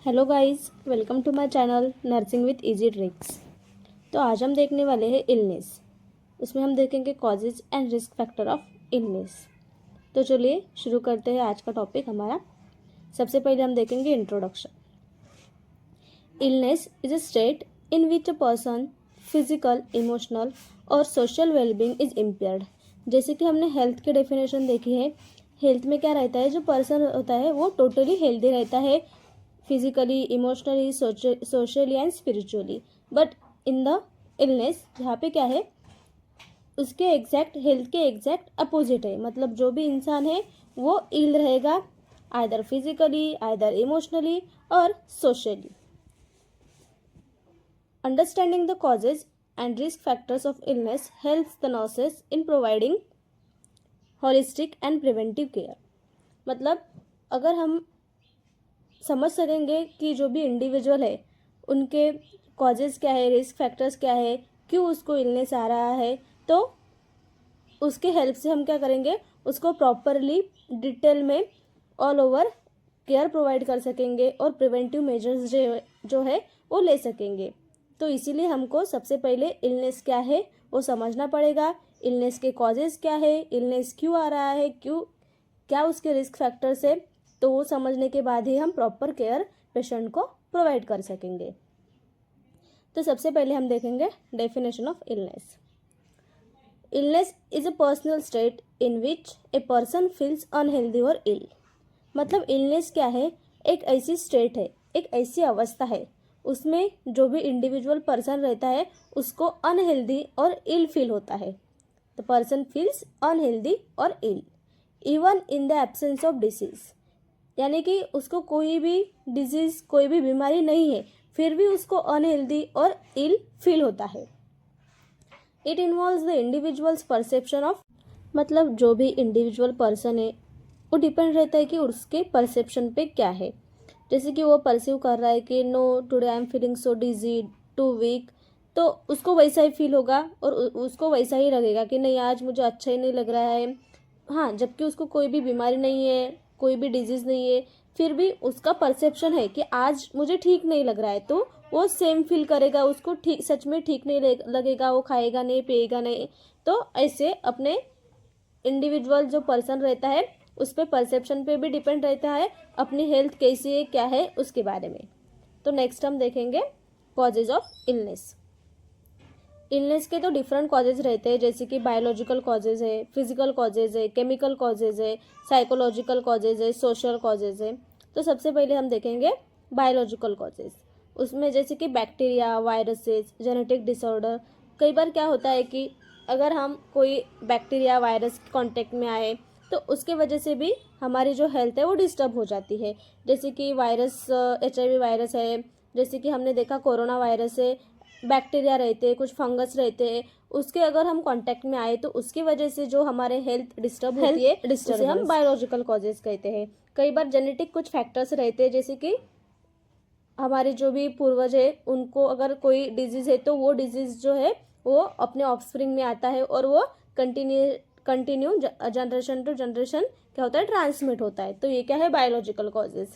Hello guys, welcome to my channel nursing with easy tricks. तो आज हम देखने वाले हैं इलनेस। उसमें हम देखेंगे causes and risk factor of illness. तो चलिए शुरू करते हैं आज का टॉपिक हमारा। सबसे पहले हम देखेंगे introduction. Illness is a state in which a person physical, emotional और सोशल वेलबींग इज इम्पेयर्ड। जैसे कि हमने हेल्थ की डेफिनेशन देखी है, हेल्थ में क्या रहता है, जो पर्सन होता है वो टोटली हेल्दी रहता है, physically, emotionally, socially and spiritually. But in the illness यहाँ पे क्या है, उसके एग्जैक्ट हेल्थ के एग्जैक्ट अपोजिट है। मतलब जो भी इंसान है वो इल रहेगा, आइदर फिजिकली, आइदर इमोशनली और socially. Understanding the causes and risk factors of illness helps the nurses in providing holistic and preventive care. मतलब अगर हम समझ सकेंगे कि जो भी इंडिविजुअल है उनके कॉजेज़ क्या है, रिस्क फैक्टर्स क्या है, क्यों उसको इलनेस आ रहा है, तो उसके हेल्प से हम क्या करेंगे, उसको प्रॉपरली डिटेल में ऑल ओवर केयर प्रोवाइड कर सकेंगे और प्रिवेंटिव मेजर्स जो है वो ले सकेंगे। तो इसीलिए हमको सबसे पहले इलनेस क्या है वो समझना पड़ेगा, इलनेस के कॉजेज़ क्या है, इलनेस क्यों आ रहा है, क्यों क्या उसके रिस्क फैक्टर्स है। तो वो समझने के बाद ही हम प्रॉपर केयर पेशेंट को प्रोवाइड कर सकेंगे। तो सबसे पहले हम देखेंगे definition of illness. Illness is a personal state in which a person feels unhealthy और इल। मतलब इलनेस क्या है, एक ऐसी स्टेट है, एक ऐसी अवस्था है उसमें जो भी इंडिविजुअल पर्सन रहता है उसको अनहेल्दी और इल फील होता है। द पर्सन फील्स अनहेल्दी और ill even in the absence of disease. यानी कि उसको कोई भी डिजीज़, कोई भी बीमारी नहीं है, फिर भी उसको अनहेल्दी और इल फील होता है। It involves the individuals perception of. मतलब जो भी इंडिविजुअल पर्सन है वो डिपेंड रहता है कि उसके परसेप्शन पे क्या है। जैसे कि वो परसीव कर रहा है कि no today I am feeling so dizzy, too weak, तो उसको वैसा ही फील होगा और उसको वैसा ही लगेगा कि नहीं आज मुझे अच्छा ही नहीं लग रहा है। हाँ, जबकि उसको कोई भी बीमारी नहीं है, कोई भी डिजीज़ नहीं है, फिर भी उसका परसेप्शन है कि आज मुझे ठीक नहीं लग रहा है, तो वो सेम फील करेगा, उसको ठीक सच में ठीक नहीं लगेगा, वो खाएगा नहीं, पिएगा नहीं। तो ऐसे अपने इंडिविजुअल जो पर्सन रहता है उस पर परसेप्शन पे भी डिपेंड रहता है, अपनी हेल्थ कैसी है क्या है उसके बारे में। तो नेक्स्ट हम देखेंगे कॉजेज ऑफ इलनेस। इलनेस के तो डिफरेंट कॉजेज रहते हैं, जैसे कि बायोलॉजिकल कॉजेज है, फिजिकल कॉजेज है, केमिकल कॉजेज है, साइकोलॉजिकल कॉजेज है, सोशल कॉजेज है। तो सबसे पहले हम देखेंगे बायोलॉजिकल कॉजेज। उसमें जैसे कि बैक्टीरिया, वायरसेस, जेनेटिक डिसऑर्डर। कई बार क्या होता है कि अगर हम कोई बैक्टीरिया, वायरस के कॉन्टेक्ट में आए तो उसके वजह से भी हमारी जो हेल्थ है वो डिस्टर्ब हो जाती है। जैसे कि वायरस, HIV वायरस है, जैसे कि हमने देखा कोरोना वायरस है, बैक्टीरिया रहते हैं, कुछ फंगस रहते हैं, उसके अगर हम कांटेक्ट में आए तो उसकी वजह से जो हमारे हेल्थ डिस्टर्ब होती है उसे हम बायोलॉजिकल कॉजेज कहते हैं। कई बार जेनेटिक कुछ फैक्टर्स रहते हैं, जैसे कि हमारे जो भी पूर्वज है उनको अगर कोई डिजीज़ है तो वो डिजीज़ जो है वो अपने ऑफस्प्रिंग में आता है और वो कंटिन्यू जनरेशन टू जनरेशन क्या होता है, ट्रांसमिट होता है। तो ये क्या है, biological causes.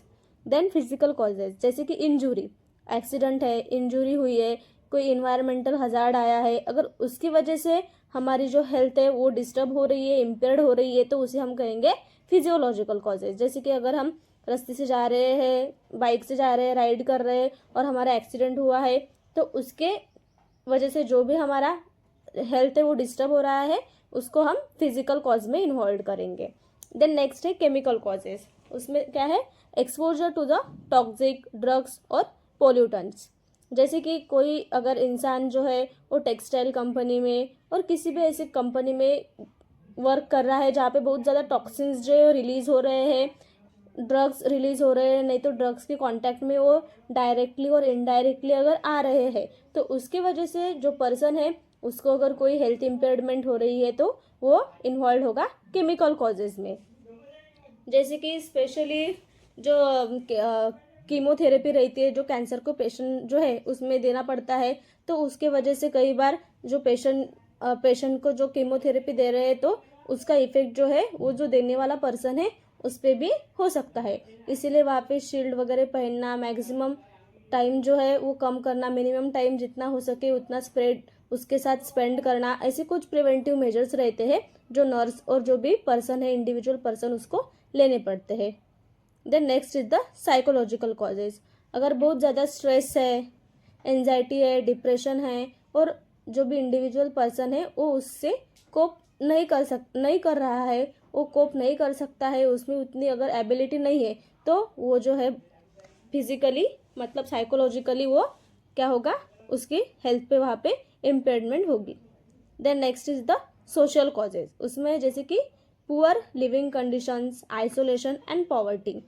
Then physical causes, जैसे कि इंजरी, एक्सीडेंट है, इंजरी हुई है, कोई इन्वायरमेंटल हजार्ड आया है, अगर उसकी वजह से हमारी जो हेल्थ है वो डिस्टर्ब हो रही है, इम्पेयर्ड हो रही है, तो उसे हम कहेंगे फिजियोलॉजिकल कॉजेज। जैसे कि अगर हम रास्ते से जा रहे हैं, बाइक से जा रहे हैं, राइड कर रहे हैं और हमारा एक्सीडेंट हुआ है, तो उसके वजह से जो भी हमारा हेल्थ है वो डिस्टर्ब हो रहा है उसको हम फिजिकल कॉज में इन्वॉल्व करेंगे। देन नेक्स्ट है केमिकल कॉजेज। उसमें क्या है, exposure to the toxic drugs और पोल्यूटेंट्स। जैसे कि कोई अगर इंसान जो है वो टेक्सटाइल कंपनी में और किसी भी ऐसी कंपनी में वर्क कर रहा है जहाँ पे बहुत ज़्यादा टॉक्सिन्स जो है रिलीज़ हो रहे हैं, ड्रग्स रिलीज़ हो रहे हैं, नहीं तो ड्रग्स के कांटेक्ट में वो डायरेक्टली और इनडायरेक्टली अगर आ रहे हैं, तो उसकी वजह से जो पर्सन है उसको अगर कोई हेल्थ इम्पेयरमेंट हो रही है तो वो इन्वॉल्व होगा केमिकल कॉजेज में। जैसे कि स्पेशली जो कीमोथेरेपी रहती है, जो कैंसर को पेशेंट जो है उसमें देना पड़ता है, तो उसके वजह से कई बार जो पेशेंट को जो कीमोथेरेपी दे रहे हैं तो उसका इफेक्ट जो है वो जो देने वाला पर्सन है उस पर भी हो सकता है। इसीलिए वहाँ पे शील्ड वगैरह पहनना, मैक्सिमम टाइम जो है वो कम करना, मिनिमम टाइम जितना हो सके उतना स्प्रेड उसके साथ स्पेंड करना, ऐसे कुछ प्रिवेंटिव मेजर्स रहते हैं जो नर्स और जो भी पर्सन है, इंडिविजुअल पर्सन, उसको लेने पड़ते हैं। Then next is the psychological causes. अगर बहुत ज़्यादा स्ट्रेस है, एंजाइटी है, डिप्रेशन है और जो भी इंडिविजुअल पर्सन है वो उससे कोप नहीं कर रहा है, वो कोप नहीं कर सकता है, उसमें उतनी अगर एबिलिटी नहीं है, तो वो जो है फिजिकली मतलब साइकोलॉजिकली वो क्या होगा, उसकी हेल्थ पे वहाँ पे इम्पेयरमेंट होगी। Then next is the social causes. उसमें जैसे कि poor living conditions, isolation and poverty.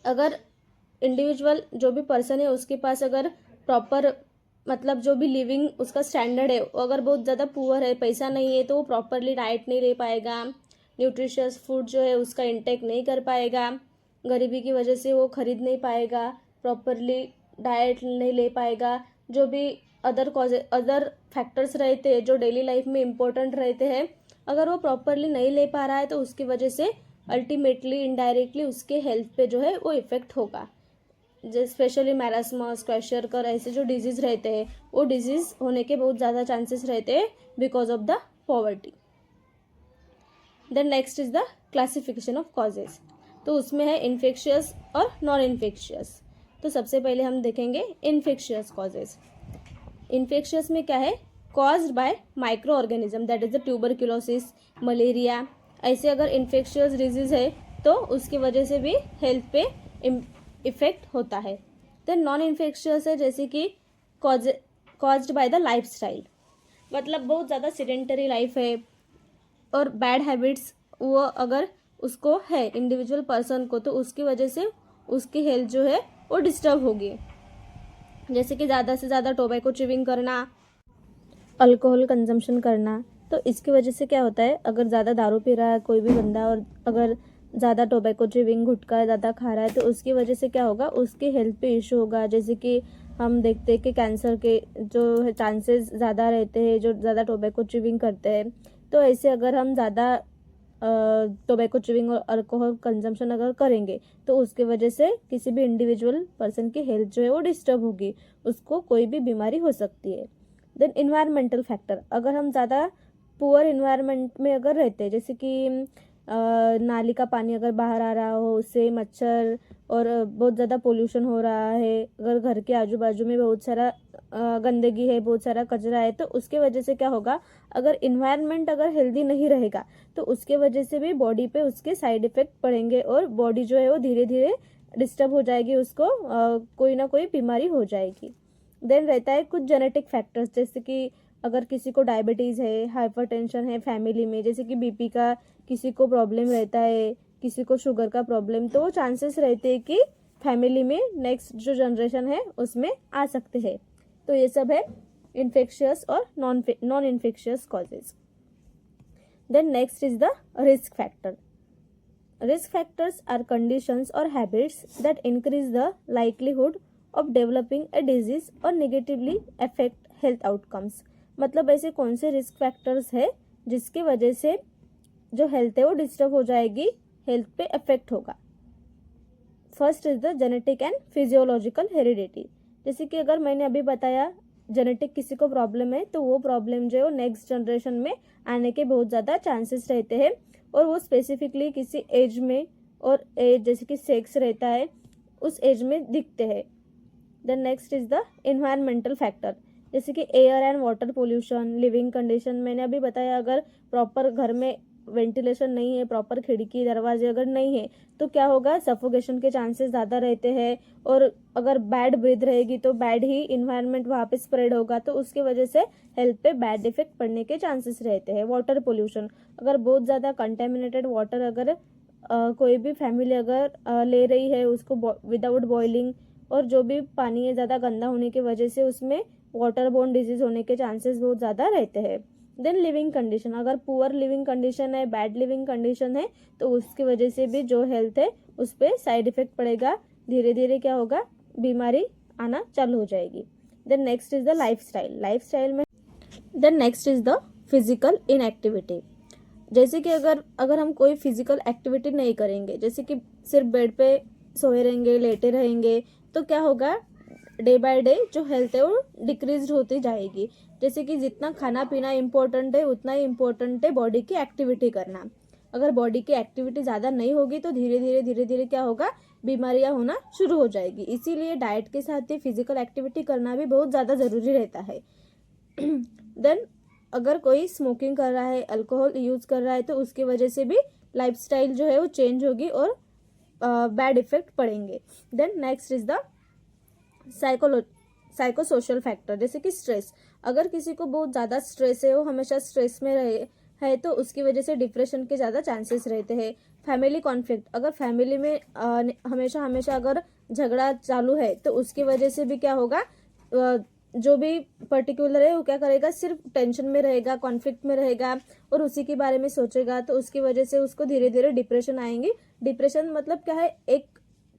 अगर इंडिविजुअल जो भी पर्सन है उसके पास अगर प्रॉपर मतलब जो भी लिविंग उसका स्टैंडर्ड है वो अगर बहुत ज़्यादा पुअर है, पैसा नहीं है, तो वो प्रॉपरली डाइट नहीं ले पाएगा, न्यूट्रिशियस फूड जो है उसका इंटेक नहीं कर पाएगा, गरीबी की वजह से वो खरीद नहीं पाएगा, प्रॉपरली डाइट नहीं ले पाएगा, जो भी अदर फैक्टर्स रहते हैं जो डेली लाइफ में इम्पोर्टेंट रहते हैं, अगर वो प्रॉपरली नहीं ले पा रहा है तो उसकी वजह से अल्टीमेटली इनडायरेक्टली उसके हेल्थ पे जो है वो इफेक्ट होगा। स्पेशली मैरास्मस, क्वेशरकर ऐसे जो डिजीज़ रहते हैं वो डिजीज़ होने के बहुत ज़्यादा चांसेस रहते हैं because of the poverty. Then next is the classification of causes. तो उसमें है इन्फेक्शियस और नॉन इन्फेक्शियस। तो सबसे पहले हम देखेंगे इन्फेक्शियस कॉजेज। इन्फेक्शियस में क्या है, caused by micro organism, that is the tuberculosis, malaria, ऐसे अगर इन्फेक्शियस डिजीज़ है तो उसकी वजह से भी हेल्थ पे इफेक्ट होता है। देन नॉन इन्फेक्शियस है जैसे कि caused by the life style, मतलब बहुत ज़्यादा सीडेंटरी लाइफ है और बैड हैबिट्स वो अगर उसको है इंडिविजुअल पर्सन को, तो उसकी वजह से उसकी हेल्थ जो है वो डिस्टर्ब होगी। जैसे कि ज़्यादा से ज़्यादा टोबैको च्यूइंग करना, अल्कोहल कंजम्पशन करना। तो इसकी वजह से क्या होता है, अगर ज़्यादा दारू पी रहा है कोई भी बंदा और अगर ज़्यादा टोबैको च्यूइंग गुटखा ज़्यादा खा रहा है तो उसकी वजह से क्या होगा, उसके हेल्थ पे इशू होगा। जैसे कि हम देखते हैं कि कैंसर के जो चांसेस ज़्यादा रहते हैं जो ज़्यादा टोबैको च्यूइंग करते हैं। तो ऐसे अगर हम ज़्यादा टोबैको च्यूइंग और अल्कोहल कंजम्पशन अगर करेंगे तो उसकी वजह से किसी भी इंडिविजुअल पर्सन की हेल्थ जो है वो डिस्टर्ब होगी, उसको कोई भी बीमारी हो सकती है। देन इन्वायरमेंटल फैक्टर, अगर हम ज़्यादा पुअर इन्वायरमेंट में अगर रहते हैं, जैसे कि नाली का पानी अगर बाहर आ रहा हो उससे मच्छर और बहुत ज़्यादा पोल्यूशन हो रहा है, अगर घर के आजू बाजू में बहुत सारा गंदगी है, बहुत सारा कचरा है, तो उसके वजह से क्या होगा, अगर इन्वायरमेंट अगर हेल्दी नहीं रहेगा तो उसके वजह से भी बॉडी पे उसके साइड इफ़ेक्ट पड़ेंगे और बॉडी जो है वो धीरे धीरे डिस्टर्ब हो जाएगी, उसको कोई ना कोई बीमारी हो जाएगी। देन रहता है कुछ जेनेटिक फैक्टर्स, जैसे कि अगर किसी को डायबिटीज़ है, हाइपरटेंशन है फैमिली में, जैसे कि बीपी का किसी को प्रॉब्लम रहता है, किसी को शुगर का प्रॉब्लम, तो चांसेस रहते हैं कि फैमिली में नेक्स्ट जो जनरेशन है उसमें आ सकते हैं। तो ये सब है इन्फेक्शियस और non infectious causes. Then next is the risk factor. Risk factors are conditions और habits that increase the likelihood of developing a disease और नेगेटिवली अफेक्ट हेल्थ आउटकम्स। मतलब ऐसे कौन से रिस्क फैक्टर्स है जिसकी वजह से जो हेल्थ है वो डिस्टर्ब हो जाएगी, हेल्थ पे इफेक्ट होगा। First is the genetic and physiological heredity. जैसे कि अगर मैंने अभी बताया जेनेटिक किसी को प्रॉब्लम है तो वो प्रॉब्लम जो है वो नेक्स्ट जनरेशन में आने के बहुत ज़्यादा चांसेस रहते हैं और वो स्पेसिफिकली किसी एज में और एज जैसे कि सेक्स रहता है उस एज में दिखते हैं। Then next is the environmental factor, जैसे कि air and water pollution, living condition. मैंने अभी बताया अगर प्रॉपर घर में वेंटिलेशन नहीं है, प्रॉपर खिड़की दरवाजे अगर नहीं है तो क्या होगा, सफोकेशन के चांसेस ज़्यादा रहते हैं और अगर बैड ब्रीथ रहेगी तो बैड ही इन्वायरमेंट वहाँ पे स्प्रेड होगा, तो उसकी वजह से हेल्थ पे बैड इफेक्ट पड़ने के चांसेस रहते हैं। वाटर पोल्यूशन, अगर बहुत ज़्यादा कंटेमिनेटेड वाटर अगर कोई भी फैमिली अगर ले रही है उसको विदाउट बॉइलिंग, और जो भी पानी है ज़्यादा गंदा होने की वजह से उसमें वाटर बोर्न डिजीज़ होने के चांसेस बहुत ज़्यादा रहते हैं। देन लिविंग कंडीशन, अगर पुअर लिविंग कंडीशन है, बैड लिविंग कंडीशन है तो उसकी वजह से भी जो हेल्थ है उस पर साइड इफेक्ट पड़ेगा, धीरे धीरे क्या होगा, बीमारी आना चालू हो जाएगी। Then next is the lifestyle में then next is the physical inactivity. जैसे कि अगर हम कोई फिजिकल एक्टिविटी नहीं करेंगे, जैसे कि सिर्फ बेड पे सोए रहेंगे, लेटे रहेंगे, तो क्या होगा, डे बाय डे जो हेल्थ है वो डिक्रीज होती जाएगी। जैसे कि जितना खाना पीना इम्पोर्टेंट है उतना ही इम्पोर्टेंट है बॉडी की एक्टिविटी करना। अगर बॉडी की एक्टिविटी ज़्यादा नहीं होगी तो धीरे धीरे क्या होगा, बीमारियां होना शुरू हो जाएगी। इसीलिए डाइट के साथ ही फिजिकल एक्टिविटी करना भी बहुत ज़्यादा ज़रूरी रहता है। देन अगर कोई स्मोकिंग कर रहा है, अल्कोहल यूज़ कर रहा है, तो उसकी वजह से भी लाइफस्टाइल जो है वो चेंज होगी और बैड इफेक्ट पड़ेंगे। Then next is the psychosocial factor, जैसे कि स्ट्रेस। अगर किसी को बहुत ज़्यादा स्ट्रेस है, वो हमेशा स्ट्रेस में रहे है, तो उसकी वजह से डिप्रेशन के ज़्यादा चांसेस रहते हैं। फैमिली कॉन्फ्लिक्ट, अगर फैमिली में हमेशा हमेशा अगर झगड़ा चालू है, तो उसकी वजह से भी क्या होगा, जो भी पर्टिकुलर है वो क्या करेगा, सिर्फ टेंशन में रहेगा, कॉन्फ्लिक्ट में रहेगा और उसी के बारे में सोचेगा, तो उसकी वजह से उसको धीरे धीरे डिप्रेशन आएंगी। डिप्रेशन मतलब क्या है, एक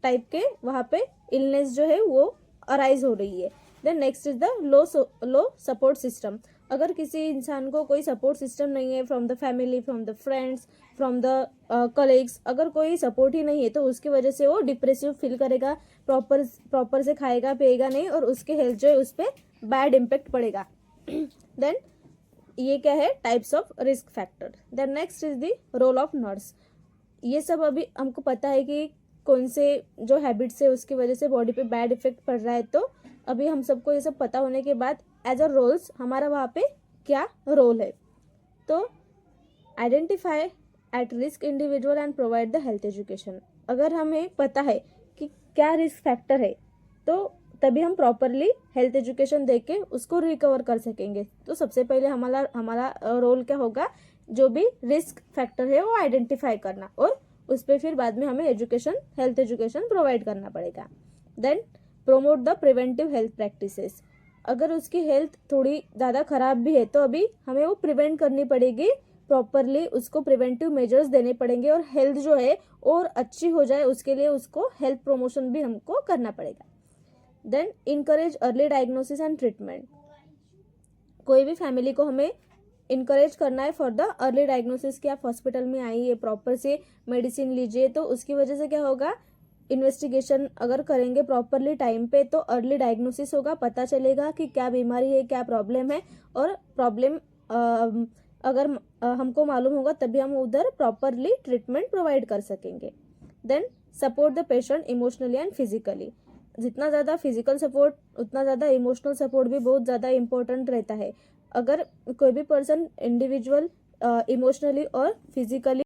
टाइप के वहाँ पे इलनेस जो है वो अराइज हो रही है। Then next is the low support system. अगर किसी इंसान को कोई सपोर्ट सिस्टम नहीं है, from the family, from the friends, from the colleagues, अगर कोई सपोर्ट ही नहीं है, तो उसकी वजह से वो डिप्रेसिव फील करेगा, प्रॉपर से खाएगा पिएगा नहीं, और उसके हेल्थ जो है उस पर बैड इम्पेक्ट पड़ेगा। देन ये क्या है, types of risk factor. Then next is the role of nurse. ये सब अभी हमको पता है कि कौन से जो हैबिट्स है उसकी वजह से बॉडी पे बैड इफेक्ट पड़ रहा है, तो अभी हम सबको ये सब पता होने के बाद एज अ रोल्स हमारा वहाँ पे क्या रोल है, तो identify at risk individual and provide the health education. अगर हमें पता है कि क्या रिस्क फैक्टर है, तो तभी हम प्रॉपरली हेल्थ एजुकेशन दे के उसको रिकवर कर सकेंगे। तो सबसे पहले हमारा रोल क्या होगा, जो भी रिस्क फैक्टर है वो आइडेंटिफाई करना, और उस पर फिर बाद में हमें हेल्थ एजुकेशन प्रोवाइड करना पड़ेगा। Then promote the preventive health practices. अगर उसकी हेल्थ थोड़ी ज़्यादा ख़राब भी है, तो अभी हमें वो प्रिवेंट करनी पड़ेगी, प्रॉपरली उसको प्रिवेंटिव मेजर्स देने पड़ेंगे, और हेल्थ जो है और अच्छी हो जाए उसके लिए उसको हेल्थ प्रमोशन भी हमको करना पड़ेगा। Then encourage early diagnosis and treatment. कोई भी फैमिली को हमें इनकरेज करना है फॉर द अर्ली डायग्नोसिस, कि आप हॉस्पिटल में आइए, प्रॉपर से मेडिसिन लीजिए, तो उसकी वजह से क्या होगा, इन्वेस्टिगेशन अगर करेंगे प्रॉपरली टाइम पे, तो अर्ली डायग्नोसिस होगा, पता चलेगा कि क्या बीमारी है, क्या प्रॉब्लम है, और प्रॉब्लम अगर हमको मालूम होगा तभी हम उधर प्रॉपरली ट्रीटमेंट प्रोवाइड कर सकेंगे। Then support the patient emotionally and physically. जितना ज़्यादा फिजिकल सपोर्ट उतना ज़्यादा इमोशनल सपोर्ट भी बहुत ज़्यादा इम्पोर्टेंट रहता है। अगर कोई भी पर्सन इंडिविजुअल इमोशनली और फिजिकली